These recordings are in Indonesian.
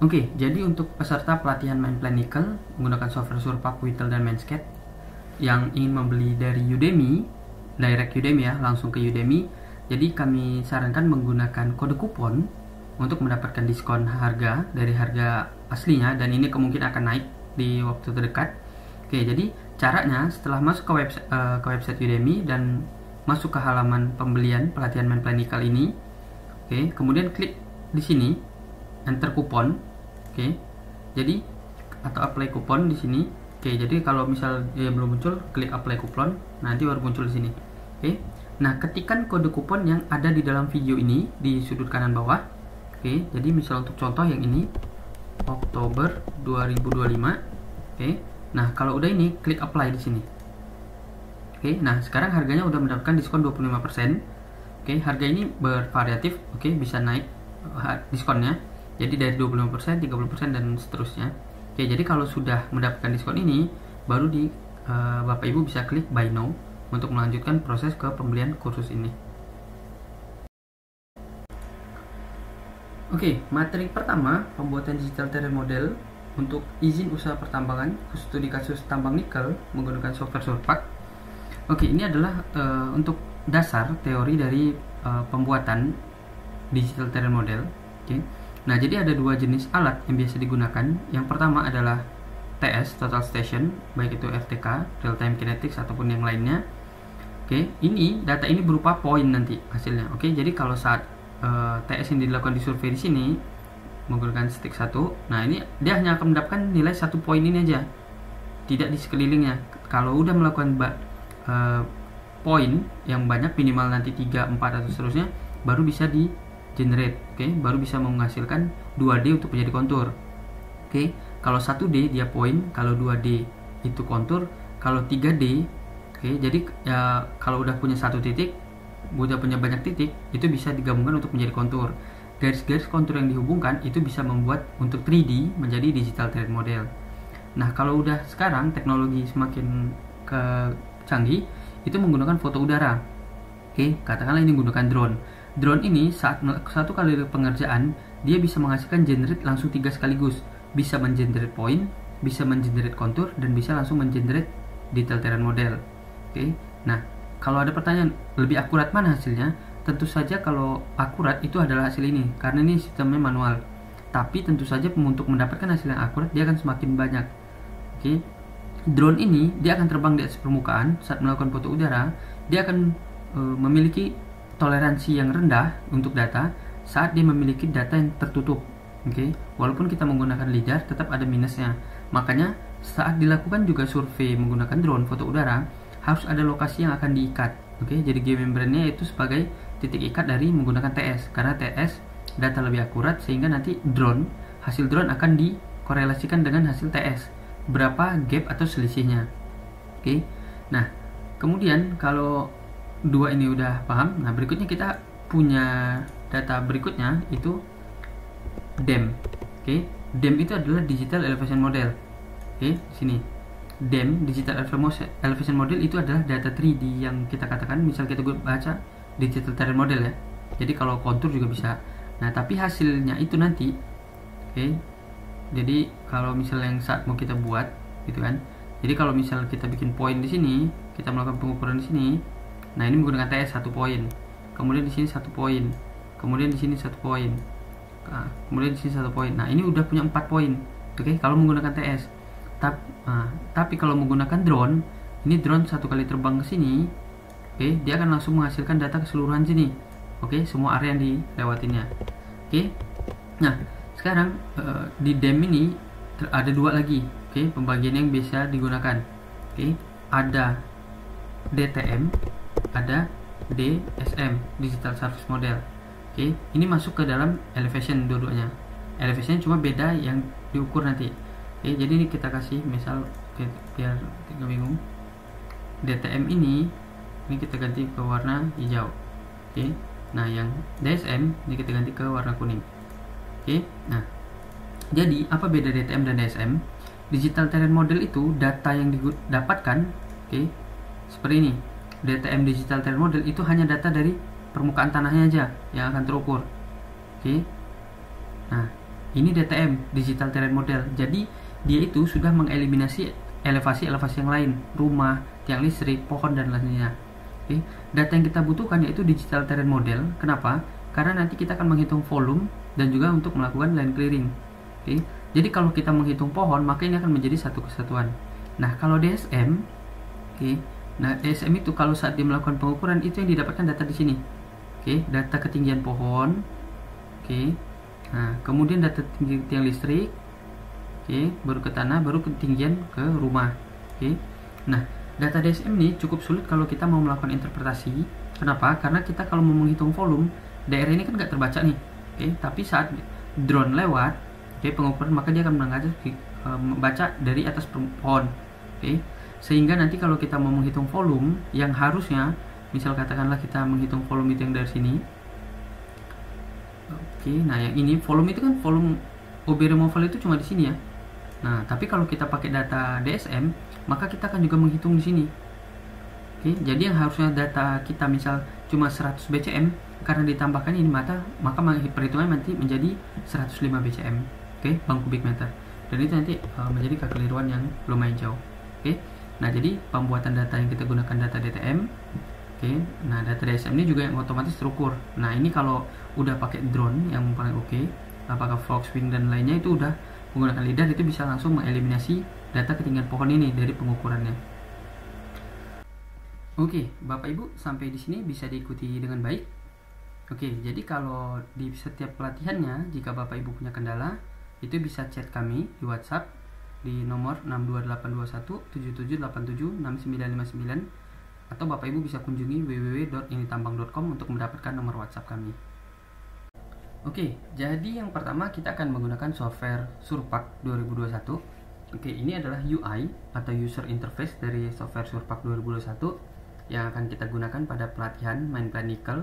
Oke, jadi untuk peserta pelatihan main plan nickel menggunakan software Surpak, Whittle, dan Manscaped yang ingin membeli dari Udemy, direct Udemy ya, langsung ke Udemy, jadi kami sarankan menggunakan kode kupon untuk mendapatkan diskon harga dari harga aslinya, dan ini kemungkinan akan naik di waktu terdekat. Oke, jadi caranya setelah masuk ke website Udemy dan masuk ke halaman pembelian pelatihan main plan nickel ini, oke, kemudian klik di sini enter kupon, oke, jadi atau apply kupon di sini. Oke, jadi kalau misal dia belum muncul, klik apply kupon, nanti baru muncul di sini. Oke, nah ketikkan kode kupon yang ada di dalam video ini di sudut kanan bawah. Oke, jadi misal untuk contoh yang ini Oktober 2025. Oke, nah kalau udah ini klik apply di sini. Oke, nah sekarang harganya udah mendapatkan diskon 25%. Oke, harga ini bervariatif, oke, bisa naik diskonnya. Jadi dari 25%, 30%, dan seterusnya. Oke, jadi kalau sudah mendapatkan diskon ini, baru Bapak Ibu bisa klik buy now untuk melanjutkan proses ke pembelian kursus ini. Oke, materi pertama, pembuatan digital terrain model untuk izin usaha pertambangan, khusus studi kasus tambang nikel menggunakan software Surpak. Oke, ini adalah untuk dasar teori dari pembuatan digital terrain model. Oke. Nah, jadi ada dua jenis alat yang biasa digunakan. Yang pertama adalah TS, Total Station, baik itu FTK, Real Time Kinetics, ataupun yang lainnya. Oke, data ini berupa poin nanti hasilnya. Oke, jadi kalau saat TS yang dilakukan di survei di sini menggunakan stick 1, nah ini dia hanya akan mendapatkan nilai 1 poin ini aja, tidak di sekelilingnya. Kalau udah melakukan poin yang banyak, minimal nanti 3, 4, atau seterusnya, baru bisa di generate, oke, baru bisa menghasilkan 2D untuk menjadi kontur. Oke, kalau 1D dia poin, kalau 2D itu kontur, kalau 3D, oke, jadi ya kalau udah punya satu titik, udah punya banyak titik, itu bisa digabungkan untuk menjadi kontur. Garis-garis kontur yang dihubungkan itu bisa membuat untuk 3D menjadi digital terrain model. Nah, kalau udah sekarang teknologi semakin canggih, itu menggunakan foto udara. Oke, katakanlah ini menggunakan drone. Drone ini saat satu kali pengerjaan, dia bisa menghasilkan generate langsung 3 sekaligus. Bisa mengenerate point, bisa mengenerate kontur, dan bisa langsung mengenerate detail terrain model. Oke. Nah, kalau ada pertanyaan lebih akurat mana hasilnya? Tentu saja kalau akurat itu adalah hasil ini, karena ini sistemnya manual. Tapi tentu saja untuk mendapatkan hasil yang akurat dia akan semakin banyak. Oke. Drone ini dia akan terbang di atas permukaan saat melakukan foto udara. Dia akan memiliki toleransi yang rendah untuk data saat dia memiliki data yang tertutup. Oke, walaupun kita menggunakan lidar, tetap ada minusnya. Makanya saat dilakukan juga survei menggunakan drone foto udara, harus ada lokasi yang akan diikat. Oke, jadi geomembrannya itu sebagai titik ikat dari menggunakan TS, karena TS data lebih akurat, sehingga nanti hasil drone akan dikorelasikan dengan hasil TS, berapa gap atau selisihnya. Oke, nah kemudian kalau dua ini udah paham, nah berikutnya kita punya data berikutnya itu DEM. Oke, DEM itu adalah digital elevation model. Oke, sini DEM, digital elevation model, itu adalah data 3D yang kita katakan, misal kita baca digital terrain model ya, jadi kalau kontur juga bisa. Nah, tapi hasilnya itu nanti, oke, jadi kalau misal yang saat mau kita buat gitu kan, jadi kalau misal kita bikin poin di sini, kita melakukan pengukuran di sini. Nah, ini menggunakan TS 1 poin. Kemudian di sini 1 poin. Kemudian di sini 1 poin. Nah, kemudian di sini 1 poin. Nah, ini udah punya 4 poin. Oke, kalau menggunakan TS. Tapi kalau menggunakan drone, ini drone satu kali terbang ke sini, oke, dia akan langsung menghasilkan data keseluruhan sini. Oke, semua area yang dilewatinya. Oke. Nah, sekarang di DEM ini ada dua lagi. Oke, pembagian yang bisa digunakan. Oke, ada DTM, ada DSM, Digital Service Model. Oke, ini masuk ke dalam elevation dua-duanya. Elevation cuma beda yang diukur nanti. Oke, jadi ini kita kasih misal, biar tidak bingung. DTM ini kita ganti ke warna hijau. Oke, nah yang DSM ini kita ganti ke warna kuning. Oke, nah jadi apa beda DTM dan DSM? Digital terrain model itu data yang didapatkan, oke, seperti ini. DTM digital terrain model itu hanya data dari permukaan tanahnya aja yang akan terukur. Oke. Nah, ini DTM, Digital Terrain Model. Jadi dia itu sudah mengeliminasi elevasi-elevasi yang lain, rumah, tiang listrik, pohon dan lainnya. Oke. Data yang kita butuhkan yaitu Digital Terrain Model. Kenapa? Karena nanti kita akan menghitung volume dan juga untuk melakukan land clearing. Oke. Jadi kalau kita menghitung pohon, maka ini akan menjadi satu kesatuan. Nah, kalau DSM, oke. Nah, DSM itu kalau saat dia melakukan pengukuran itu yang didapatkan data di sini. Oke, data ketinggian pohon. Oke. Nah, kemudian data tiang listrik. Oke, baru ke tanah, baru ketinggian ke rumah. Oke. Nah, data DSM ini cukup sulit kalau kita mau melakukan interpretasi. Kenapa? Karena kita kalau mau menghitung volume, daerah ini kan nggak terbaca nih. Oke, tapi saat drone lewat, oke, pengukuran, maka dia akan membaca dari atas pohon. Oke. Sehingga nanti kalau kita mau menghitung volume yang harusnya, misal katakanlah kita menghitung volume itu yang dari sini. Oke, nah yang ini volume itu kan volume OB removal itu cuma di sini ya. Nah, tapi kalau kita pakai data DSM, maka kita akan juga menghitung di sini. Oke, jadi yang harusnya data kita misal cuma 100 BCM, karena ditambahkan ini maka perhitungan nanti menjadi 105 BCM. Oke, bang kubik meter. Dan itu nanti menjadi kekeliruan yang lumayan jauh. Oke. Nah, jadi pembuatan data yang kita gunakan data DTM. Oke, nah data DSM ini juga yang otomatis terukur. Nah, ini kalau udah pakai drone yang paling oke, apakah Foxwing dan lainnya itu udah menggunakan lidar, itu bisa langsung mengeliminasi data ketinggian pohon ini dari pengukurannya. Oke, Bapak Ibu sampai di sini bisa diikuti dengan baik. Oke, jadi kalau di setiap pelatihannya, jika Bapak Ibu punya kendala, itu bisa chat kami di WhatsApp di nomor 6282177876959, atau Bapak Ibu bisa kunjungi www.initambang.com untuk mendapatkan nomor WhatsApp kami. Oke, jadi yang pertama kita akan menggunakan software Surpak 2021. Oke, ini adalah UI atau user interface dari software Surpak 2021 yang akan kita gunakan pada pelatihan Main Plan Nickel.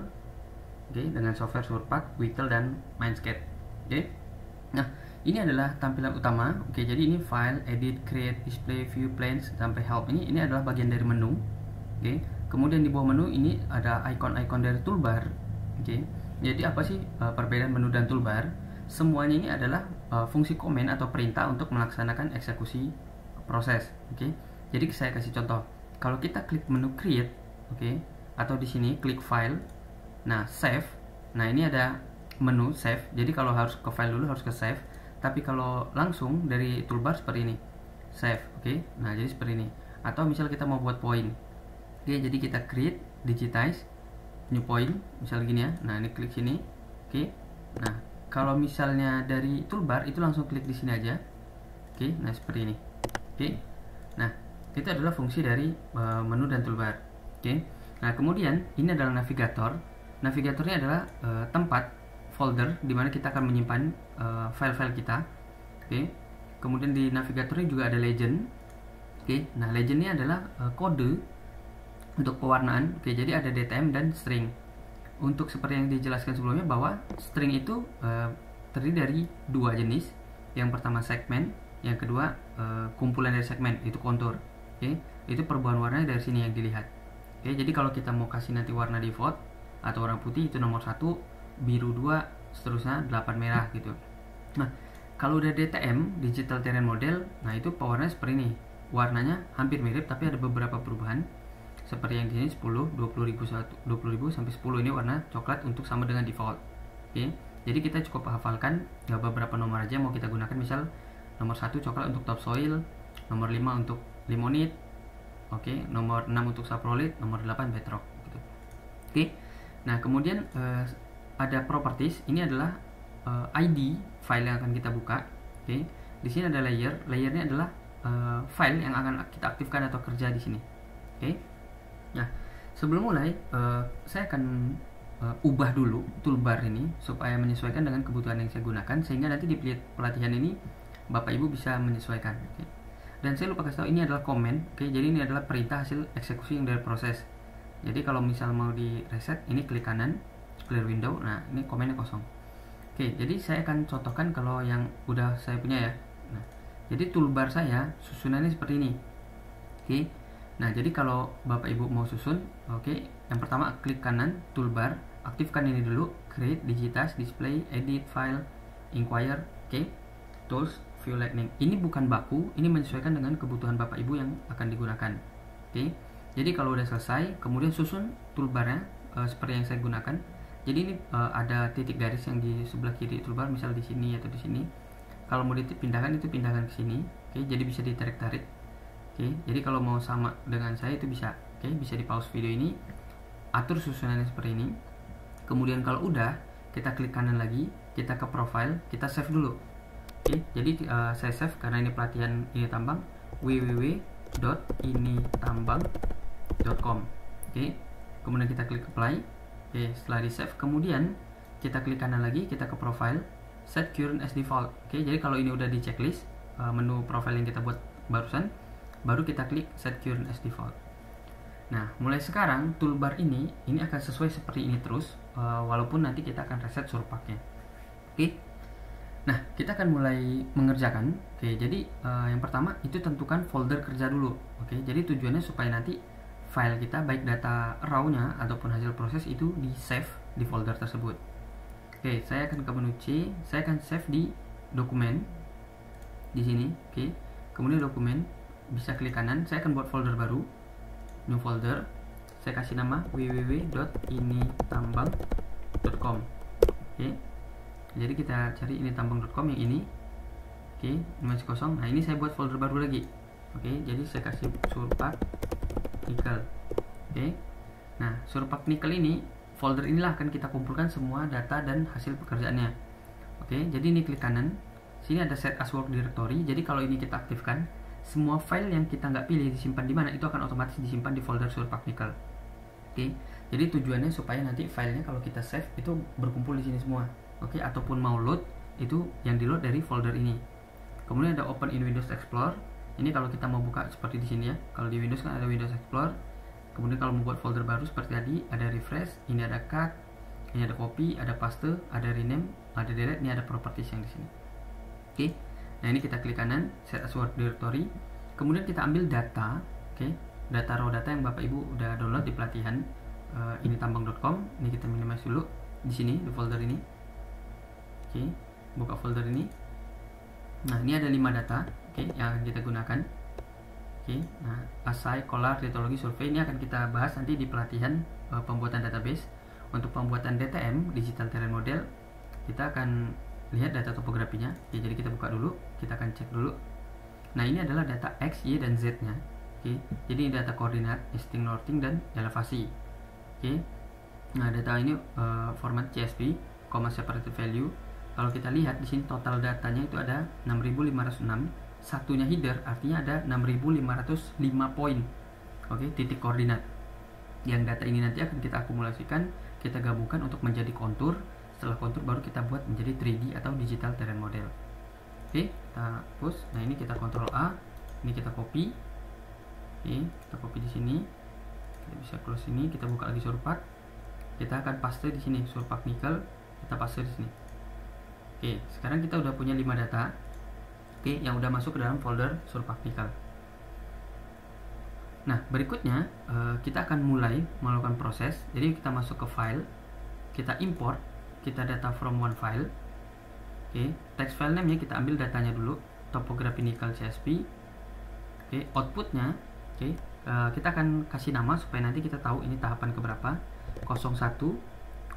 Oke, dengan software Surpak, Wiggle dan Mindscape. Oke. Nah, ini adalah tampilan utama. Oke, jadi ini file, edit, create, display, view, plans sampai help. Ini adalah bagian dari menu. Oke, kemudian di bawah menu ini ada icon-icon dari toolbar. Oke, jadi apa sih perbedaan menu dan toolbar? Semuanya ini adalah fungsi komen atau perintah untuk melaksanakan eksekusi proses. Oke, jadi saya kasih contoh. Kalau kita klik menu create, oke, atau di sini klik file, nah save. Nah, ini ada menu save. Jadi kalau harus ke file dulu harus ke save. Tapi kalau langsung dari toolbar seperti ini, save. Oke, nah jadi seperti ini. Atau misal kita mau buat point. Oke, jadi kita create, digitize, new point, misalnya gini ya. Nah, ini klik sini. Oke. Nah, kalau misalnya dari toolbar itu langsung klik di sini aja. Oke, nah seperti ini. Oke. Nah, itu adalah fungsi dari menu dan toolbar. Oke. Nah, kemudian ini adalah navigator. Navigatornya adalah tempat folder di mana kita akan menyimpan file-file kita. Oke. Kemudian di navigatornya juga ada legend. Oke. Nah, legend ini adalah kode untuk pewarnaan. Oke, jadi ada DTM dan string. Untuk seperti yang dijelaskan sebelumnya bahwa string itu terdiri dari dua jenis. Yang pertama segmen, yang kedua kumpulan dari segmen, itu kontur. Oke, itu perubahan warnanya dari sini yang dilihat. Oke, jadi kalau kita mau kasih nanti warna default atau warna putih itu nomor 1, biru 2, seterusnya 8 merah gitu. Nah, kalau udah DTM, Digital Terrain Model, nah itu pewarnanya seperti ini. Warnanya hampir mirip tapi ada beberapa perubahan. Seperti yang di sini 10, 20.000 sampai 10 ini warna coklat untuk sama dengan default. Oke. Jadi kita cukup hafalkan beberapa nomor aja mau kita gunakan, misal nomor 1 coklat untuk topsoil, nomor 5 untuk limonite. Oke, nomor 6 untuk saprolite, nomor 8 bedrock gitu. Oke. Nah, kemudian ada properties. Ini adalah ID file yang akan kita buka. Oke. Di sini ada layer. Layernya adalah file yang akan kita aktifkan atau kerja di sini. Oke. Nah, sebelum mulai saya akan ubah dulu toolbar ini supaya menyesuaikan dengan kebutuhan yang saya gunakan, sehingga nanti di pelatihan ini Bapak Ibu bisa menyesuaikan. Oke. Dan saya lupa kasih tahu ini adalah comment. Oke, jadi ini adalah perintah hasil eksekusi yang dari proses. Jadi kalau misal mau di reset, ini klik kanan, clear window. Nah, ini komennya kosong. Oke, jadi saya akan contohkan kalau yang udah saya punya ya. Nah, jadi toolbar saya susunannya seperti ini. Oke. Nah, jadi kalau Bapak Ibu mau susun, oke, yang pertama klik kanan toolbar, aktifkan ini dulu, create, digitize, display, edit, file, inquire, Oke, tools view lightning. Ini bukan baku, ini menyesuaikan dengan kebutuhan Bapak Ibu yang akan digunakan. Oke, jadi kalau udah selesai, kemudian susun toolbarnya seperti yang saya gunakan. Jadi ini ada titik garis yang di sebelah kiri toolbar, misal di sini atau di sini. Kalau mau dipindahkan itu pindahkan ke sini. Oke, jadi bisa ditarik-tarik. Oke, jadi kalau mau sama dengan saya itu bisa. Oke, bisa di pause video ini, atur susunannya seperti ini. Kemudian kalau udah, kita klik kanan lagi, kita ke profile, kita save dulu. Oke, jadi saya save karena ini pelatihan ini tambang, www.initambang.com. Oke, kemudian kita klik apply. Oke, setelah di save, kemudian kita klik kanan lagi, kita ke profile, set current as default. Oke, jadi kalau ini udah di checklist menu profile yang kita buat barusan, baru kita klik set current as default. Nah, mulai sekarang toolbar ini akan sesuai seperti ini terus, walaupun nanti kita akan reset surpaknya. Oke. Nah, kita akan mulai mengerjakan. Oke, jadi yang pertama itu tentukan folder kerja dulu. Oke, jadi tujuannya supaya nanti file kita baik data raw-nya ataupun hasil proses itu di save di folder tersebut. Oke, saya akan ke menu C, saya akan save di dokumen di sini. Oke, kemudian dokumen, bisa klik kanan, saya akan buat folder baru, new folder, saya kasih nama www.initambang.com. Oke, jadi kita cari initambang.com yang ini. Oke, ini masih kosong. Nah, ini saya buat folder baru lagi. Oke, jadi saya kasih surpak nikel. Oke, nah surpak nikel ini, folder inilah akan kita kumpulkan semua data dan hasil pekerjaannya. Oke, jadi ini klik kanan, sini ada set as work directory. Jadi kalau ini kita aktifkan, semua file yang kita nggak pilih disimpan di mana itu akan otomatis disimpan di folder surpak nikel. Oke, jadi tujuannya supaya nanti filenya kalau kita save itu berkumpul di sini semua. Oke, ataupun mau load itu yang di load dari folder ini. Kemudian ada open in Windows Explorer. Ini kalau kita mau buka seperti di sini ya. Kalau di Windows kan ada Windows Explorer. Kemudian kalau mau buat folder baru seperti tadi, ada refresh, ini ada cut, ini ada copy, ada paste, ada rename, ada delete, ini ada properties yang di sini. Oke. Nah, ini kita klik kanan, set as work directory. Kemudian kita ambil data, oke, data raw data yang Bapak Ibu udah download di pelatihan initambang.com. Ini kita minimize dulu di sini di folder ini. Oke, buka folder ini. Nah, ini ada 5 data, oke, yang akan kita gunakan. Oke, nah, assay, kolar, litologi, survei ini akan kita bahas nanti di pelatihan pembuatan database. Untuk pembuatan DTM, Digital Terrain Model, kita akan lihat data topografinya. Oke, jadi kita buka dulu, kita akan cek dulu. Nah, ini adalah data X, Y, dan Z nya. Oke, jadi ini data koordinat, easting, northing, dan elevasi. Oke, nah data ini format CSV, comma separated value. Kalau kita lihat di sini total datanya itu ada 6506, satunya header, artinya ada 6505 poin. Oke, titik koordinat. Yang data ini nanti akan kita akumulasikan, kita gabungkan untuk menjadi kontur. Setelah kontur baru kita buat menjadi 3D atau digital terrain model. Oke, kita hapus. Nah, ini kita Ctrl A, ini kita copy. Oke, kita copy di sini. Kita bisa close ini, kita buka lagi surpak. Kita akan paste di sini surpak nikel, kita paste di sini. Oke, sekarang kita udah punya 5 data. Oke, yang udah masuk ke dalam folder surpak nikel. Nah, berikutnya kita akan mulai melakukan proses. Jadi kita masuk ke file, kita import, kita data from one file. Oke, text file name-nya kita ambil datanya dulu, topography nikel CSV. Oke, outputnya, oke, kita akan kasih nama supaya nanti kita tahu ini tahapan keberapa. 01.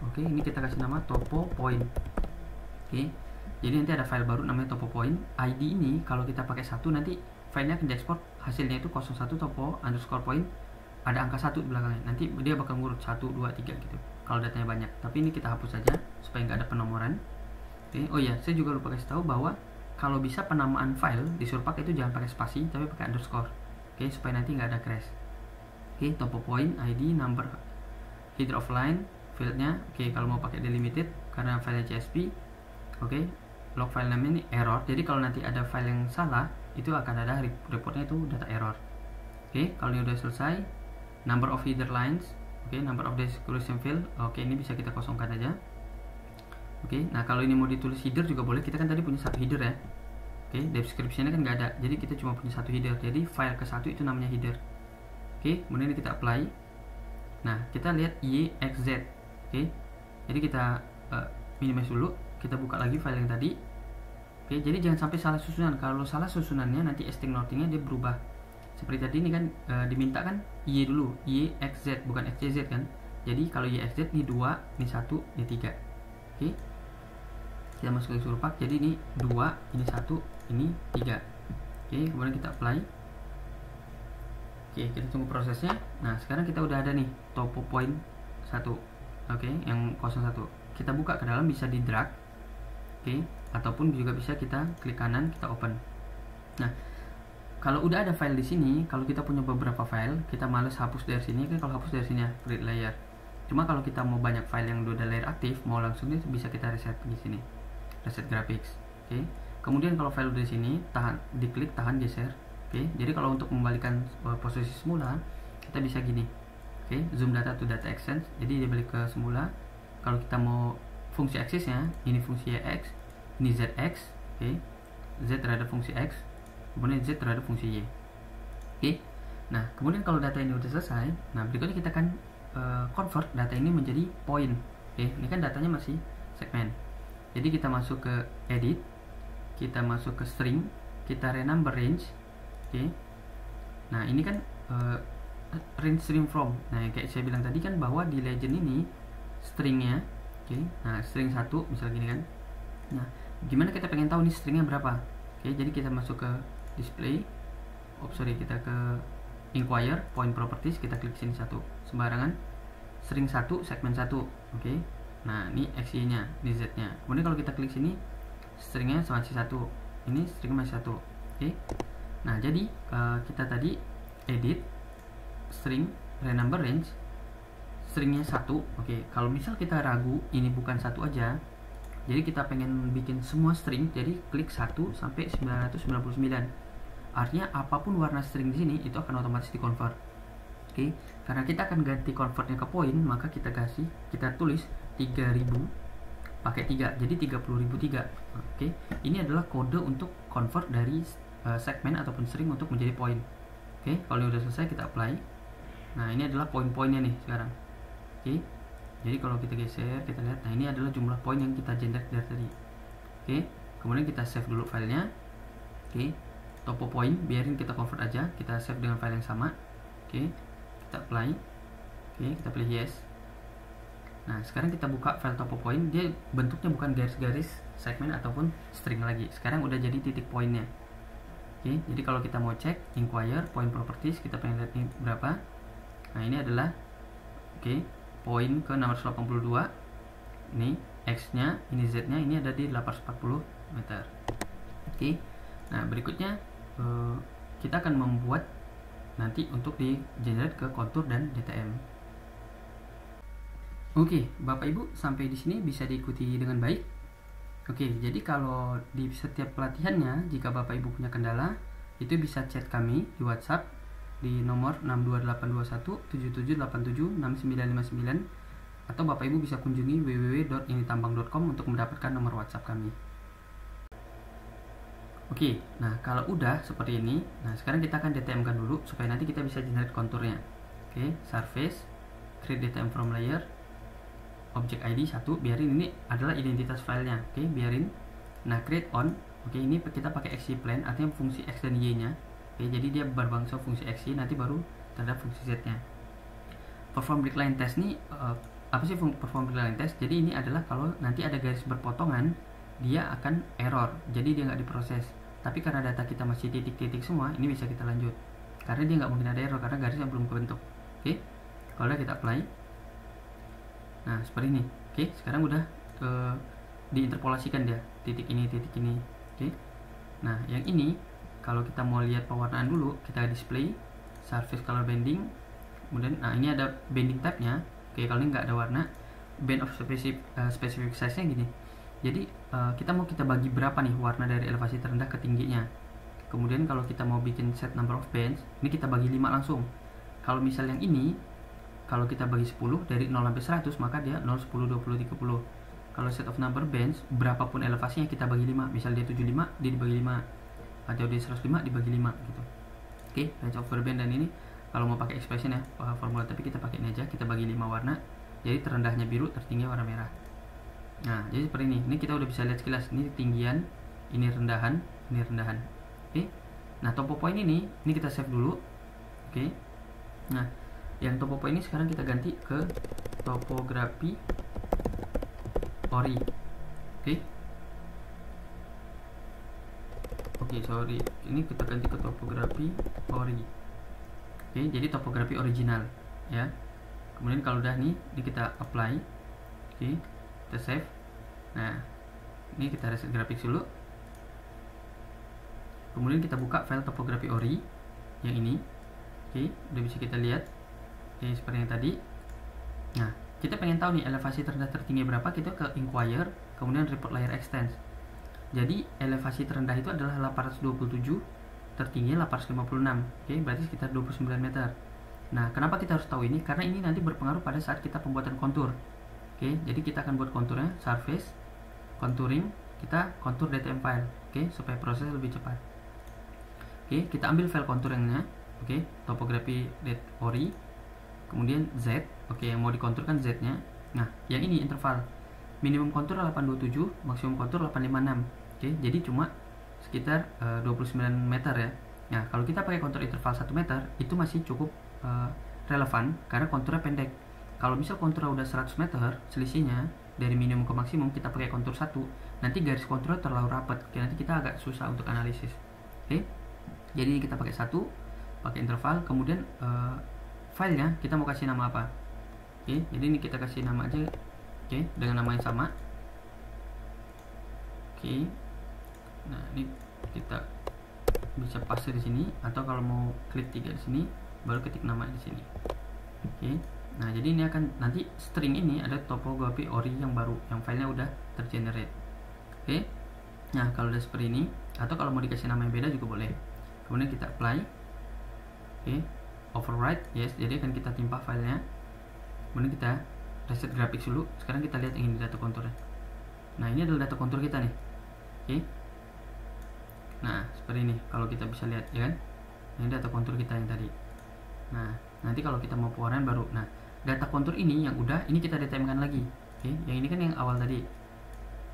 Oke, ini kita kasih nama topo point. Oke, jadi nanti ada file baru namanya topo point. ID ini kalau kita pakai 1 nanti filenya akan diekspor, hasilnya itu 01 topo underscore point, ada angka 1 di belakangnya. Nanti dia bakal ngurut 1, 2, 3 gitu kalau datanya banyak. Tapi ini kita hapus saja supaya nggak ada penomoran. Oke, oh ya, saya juga lupa kasih tahu bahwa kalau bisa penamaan file di surpak itu jangan pakai spasi tapi pakai underscore. Oke, supaya nanti nggak ada crash. Oke, topo point, ID, number, header of line, fieldnya. Oke, kalau mau pakai delimited karena filenya CSV. Oke, log file name ini error. Jadi kalau nanti ada file yang salah, itu akan ada reportnya itu data error. Oke, kalau ini udah selesai, number of header lines. Oke, number of description field. Oke, ini bisa kita kosongkan aja. Oke, nah kalau ini mau ditulis header juga boleh. Kita kan tadi punya 1 header ya. Oke, description-nya kan nggak ada. Jadi kita cuma punya 1 header. Jadi file ke-1 itu namanya header. Oke, kemudian kita apply. Nah, kita lihat YXZ. Oke, jadi kita minimize dulu. Kita buka lagi file yang tadi. Oke, jadi jangan sampai salah susunan. Kalau salah susunannya nanti string nortingnya dia berubah. Seperti tadi ini kan diminta kan Y dulu, Y X Z bukan X Y Z kan. Jadi kalau Y X Z ini 2, ini 1, ini 3. Oke. Kita masuk ke suruh pak. Jadi ini 2, ini 1, ini 3. Oke, kemudian kita apply. Oke, kita tunggu prosesnya. Nah, sekarang kita udah ada nih topo point 1. Oke, yang 01. Kita buka ke dalam, bisa di drag. Oke, ataupun juga bisa kita klik kanan, kita open. Nah, kalau udah ada file di sini, kalau kita punya beberapa file, kita males hapus dari sini kan. Kalau hapus dari sini ya, create layer. Cuma kalau kita mau banyak file yang udah layer aktif, mau langsung itu bisa kita reset di sini, reset graphics. Oke, kemudian kalau file udah di sini, tahan, diklik, tahan, geser. Oke, jadi kalau untuk membalikan posisi semula, kita bisa gini. Oke, zoom data to data extend. Jadi dia balik ke semula. Kalau kita mau fungsi aksisnya, ini fungsi X, ini ZX, oke, Z terhadap fungsi X, kemudian Z terhadap fungsi Y. Oke, nah kemudian kalau data ini udah selesai, nah berikutnya kita akan convert data ini menjadi point. Oke, ini kan datanya masih segmen. Jadi kita masuk ke edit, kita masuk ke string, kita renumber range. Oke, nah ini kan range string from. Nah kayak saya bilang tadi kan bahwa di legend ini stringnya, oke, nah string 1 misalnya gini kan. Nah, gimana kita pengen tahu nih stringnya berapa? Oke, jadi kita masuk ke display, kita ke inquire, point properties, kita klik sini satu, sembarangan, string 1, segmen 1, oke. Nah, ini XY nya, ini Z nya. Kemudian kalau kita klik sini, stringnya masih 1, ini string masih 1, oke. Nah, jadi kita tadi edit string renumber range, stringnya 1, oke. Kalau misal kita ragu ini bukan 1 aja, jadi kita pengen bikin semua string, jadi klik 1 sampai 999. Artinya apapun warna string di sini itu akan otomatis di-convert. Oke, karena kita akan ganti convertnya ke point, maka kita tulis 3000 pakai 3, jadi 30.003. Oke, ini adalah kode untuk convert dari segmen ataupun string untuk menjadi point. Oke, kalau udah selesai kita apply. Nah, ini adalah point-pointnya nih sekarang. Oke, jadi kalau kita geser, kita lihat, nah ini adalah jumlah point yang kita generate dari tadi. Oke, kemudian kita save dulu filenya. Oke, topo point, biarin kita convert aja, kita save dengan file yang sama. Oke, kita apply. Oke, kita pilih yes. Nah, sekarang kita buka file topo point, dia bentuknya bukan garis-garis segmen ataupun string lagi. Sekarang udah jadi titik pointnya. Oke, jadi kalau kita mau cek inquire point properties, kita pengen lihat ini berapa. Nah, ini adalah point ke 682. Ini X nya, ini Z nya, ini ada di 840 meter. Oke, nah berikutnya kita akan membuat nanti untuk di generate ke kontur dan DTM. Oke, Bapak Ibu, sampai di sini bisa diikuti dengan baik. Oke, jadi kalau di setiap pelatihannya, jika Bapak Ibu punya kendala, itu bisa chat kami di WhatsApp di nomor 6282177876959, atau Bapak Ibu bisa kunjungi www.initambang.com untuk mendapatkan nomor WhatsApp kami. Oke, nah kalau udah seperti ini, nah sekarang kita akan DTM kan dulu supaya nanti kita bisa generate konturnya. Oke, surface, create DTM from layer, object ID 1, biarin ini adalah identitas filenya. Oke, biarin. Nah, create on, oke, ini kita pakai XY plane, artinya fungsi X dan Y nya. Oke, jadi dia berbangsa fungsi XY, nanti baru terhadap fungsi Z nya. Perform breakline test nih, apa sih perform breakline test? Jadi ini adalah kalau nanti ada garis berpotongan, dia akan error, jadi dia nggak diproses. Tapi karena data kita masih titik-titik semua, ini bisa kita lanjut karena dia nggak mungkin ada error karena garisnya belum kebentuk. Oke, kalau kita apply, nah seperti ini. Oke, sekarang udah diinterpolasikan dia, titik ini. Oke, nah yang ini kalau kita mau lihat pewarnaan dulu, kita display surface color bending, kemudian nah ini ada bending tab nya. Oke, kalau ini nggak ada warna, band of specific size nya gini. Jadi kita bagi berapa nih warna dari elevasi terendah ke tingginya. Kemudian kalau kita mau bikin set number of bands, ini kita bagi 5 langsung. Kalau misal yang ini, kalau kita bagi 10 dari 0 sampai 100, maka dia 0, 10, 20, 30. Kalau set of number bands, berapapun elevasinya kita bagi 5. Misal dia 75, dia dibagi 5. Atau dia 105 dibagi 5 gitu. Oke, range of band, dan ini kalau mau pakai expression ya, formula, tapi kita pakai ini aja, kita bagi 5 warna. Jadi terendahnya biru, tertinggi warna merah. Nah, jadi seperti ini. Ini kita udah bisa lihat sekilas. Ini ketinggian, ini rendahan, ini rendahan. Oke. Nah, topo point ini kita save dulu. Oke. Nah, yang topo point ini sekarang kita ganti ke topografi ori. Oke, sorry, ini kita ganti ke topografi ori. Oke, jadi topografi original ya. Kemudian kalau udah nih, ini kita apply. Oke, kita save. Nah, ini kita reset grafik dulu. Kemudian kita buka file topografi ori yang ini. Oke, udah bisa kita lihat. Oke, seperti yang tadi. Nah, kita pengen tahu nih elevasi terendah tertinggi berapa, kita ke inquire, kemudian report layer extents. Jadi elevasi terendah itu adalah 827, tertinggi 856. Oke, berarti sekitar 29 meter. Nah, kenapa kita harus tahu ini? Karena ini nanti berpengaruh pada saat kita pembuatan kontur. Oke, jadi kita akan buat konturnya, surface, contouring, kita kontur DTM file. Oke, supaya proses lebih cepat. Oke, kita ambil file konturnya. Oke, topografi ori, kemudian Z. Oke, yang mau dikonturkan Z-nya. Nah, yang ini interval. Minimum kontur 827, maksimum kontur 856. Oke, jadi cuma sekitar 29 meter ya. Nah, kalau kita pakai kontur interval 1 meter, itu masih cukup relevan karena konturnya pendek. Kalau misal konturnya udah 100 meter, selisihnya dari minimum ke maksimum, kita pakai kontur 1, nanti garis konturnya terlalu rapat. Oke, nanti kita agak susah untuk analisis. Oke, jadi kita pakai 1, pakai interval, kemudian filenya kita mau kasih nama apa? Oke, jadi ini kita kasih nama aja. Oke, dengan nama yang sama. Oke, nah ini kita bisa paste di sini, atau kalau mau klik 3 di sini, baru ketik nama di sini. Oke, nah jadi ini akan nanti string ini ada topografi ori yang baru, yang filenya udah tergenerate. Oke, nah kalau udah seperti ini, atau kalau mau dikasih nama yang beda juga boleh. Kemudian kita apply. Oke, override, yes, jadi akan kita timpa filenya. Kemudian kita reset grafik dulu. Sekarang kita lihat yang ini data konturnya. Nah, ini adalah data kontur kita nih. Oke. Nah, seperti ini kalau kita bisa lihat ya kan. Ini data kontur kita yang tadi. Nah, nanti kalau kita mau pewarnaan baru. Nah, data kontur ini yang udah ini kita DTM-kan lagi. Oke, yang ini kan yang awal tadi.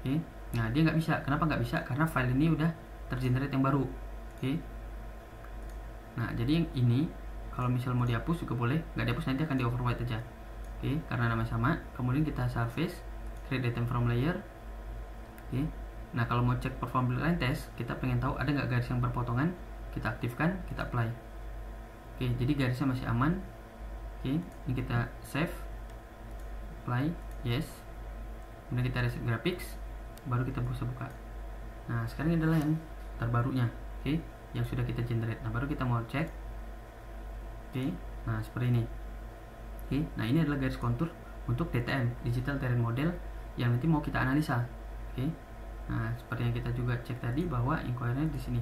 Oke. Nah, dia nggak bisa. Kenapa nggak bisa? Karena file ini udah tergenerate yang baru. Oke. Nah, jadi yang ini kalau misal mau dihapus juga boleh, nggak dihapus nanti akan di overwrite aja. Oke, karena nama sama. Kemudian kita surface, create datem from layer. Oke. Nah, kalau mau cek perform line test, kita pengen tahu ada nggak garis yang berpotongan, kita aktifkan, kita apply. Oke, jadi garisnya masih aman. Oke, ini kita save, apply, yes. Kemudian kita reset graphics, baru kita bisa buka. Nah, sekarang ini adalah yang terbarunya. Oke, yang sudah kita generate. Nah, baru kita mau cek. Oke, nah seperti ini. Oke, nah ini adalah garis kontur untuk DTM, Digital Terrain Model, yang nanti mau kita analisa. Oke, nah seperti yang kita juga cek tadi bahwa inquiry-nya di sini.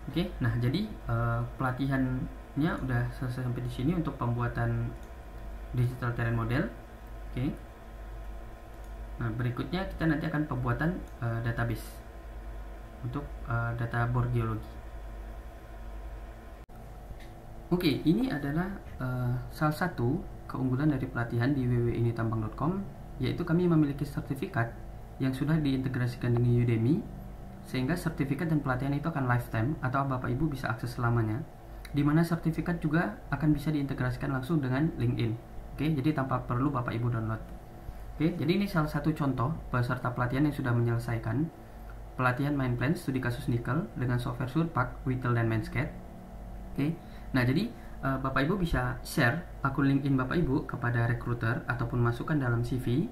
Oke, nah jadi pelatihannya udah selesai sampai di sini untuk pembuatan Digital Terrain Model. Oke, nah berikutnya kita nanti akan pembuatan database untuk data bor geologi. Oke, ini adalah salah satu keunggulan dari pelatihan di www.initambang.com, yaitu kami memiliki sertifikat yang sudah diintegrasikan dengan Udemy, sehingga sertifikat dan pelatihan itu akan lifetime atau Bapak Ibu bisa akses selamanya, di mana sertifikat juga akan bisa diintegrasikan langsung dengan LinkedIn. Oke, jadi tanpa perlu Bapak Ibu download. Oke, jadi ini salah satu contoh peserta pelatihan yang sudah menyelesaikan pelatihan Main Plan studi kasus nikel dengan software Surpak, Whittle, dan Manscaped. Oke, nah jadi Bapak Ibu bisa share akun LinkedIn Bapak Ibu kepada recruiter ataupun masukkan dalam CV.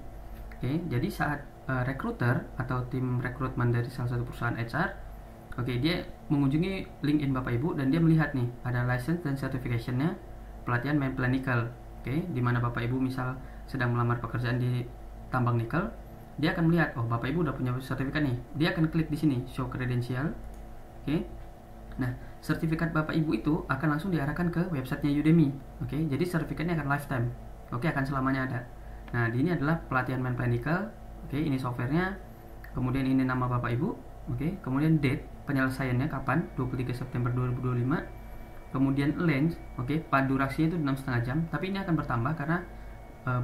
Oke, jadi saat recruiter atau tim rekrutmen dari salah satu perusahaan HR, oke, dia mengunjungi LinkedIn Bapak Ibu dan dia melihat nih ada license dan certification-nya pelatihan Main Plan Nikel. Oke, di mana Bapak Ibu misal sedang melamar pekerjaan di tambang nikel, dia akan melihat, oh Bapak Ibu udah punya sertifikat nih. Dia akan klik di sini, show credential. Oke. Nah, sertifikat Bapak Ibu itu akan langsung diarahkan ke websitenya Udemy. Oke, jadi sertifikatnya akan lifetime. Oke, akan selamanya ada. Nah, di ini adalah pelatihan Main Plan Nikel. Oke, ini softwarenya. Kemudian ini nama Bapak Ibu. Oke, kemudian date penyelesaiannya kapan? 23 September 2025. Kemudian length, oke, durasinya itu 6,5 jam. Tapi ini akan bertambah karena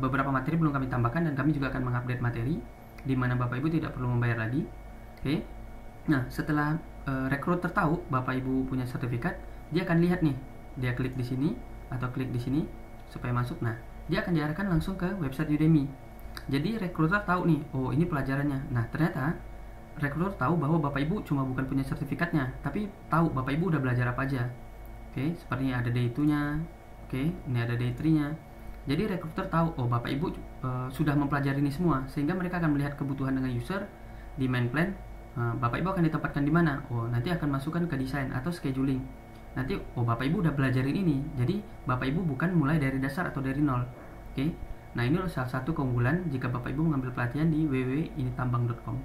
beberapa materi belum kami tambahkan dan kami juga akan mengupdate materi di mana Bapak Ibu tidak perlu membayar lagi. Oke. Nah, setelah recruiter tahu Bapak Ibu punya sertifikat, dia akan lihat nih, dia klik di sini atau klik di sini supaya masuk. Nah, dia akan diarahkan langsung ke website Udemy. Jadi recruiter tahu nih, oh ini pelajarannya. Nah, ternyata recruiter tahu bahwa Bapak Ibu cuma bukan punya sertifikatnya, tapi tahu Bapak Ibu udah belajar apa aja. Oke, seperti ada day 2-nya. Oke, ini ada day 3-nya. Jadi recruiter tahu, oh Bapak Ibu sudah mempelajari ini semua, sehingga mereka akan melihat kebutuhan dengan user di main plan. Bapak Ibu akan ditempatkan di mana? Oh, nanti akan masukkan ke desain atau scheduling. Nanti, oh Bapak Ibu udah belajarin ini, jadi Bapak Ibu bukan mulai dari dasar atau dari nol. Oke, nah ini salah satu keunggulan jika Bapak Ibu mengambil pelatihan di www.initambang.com.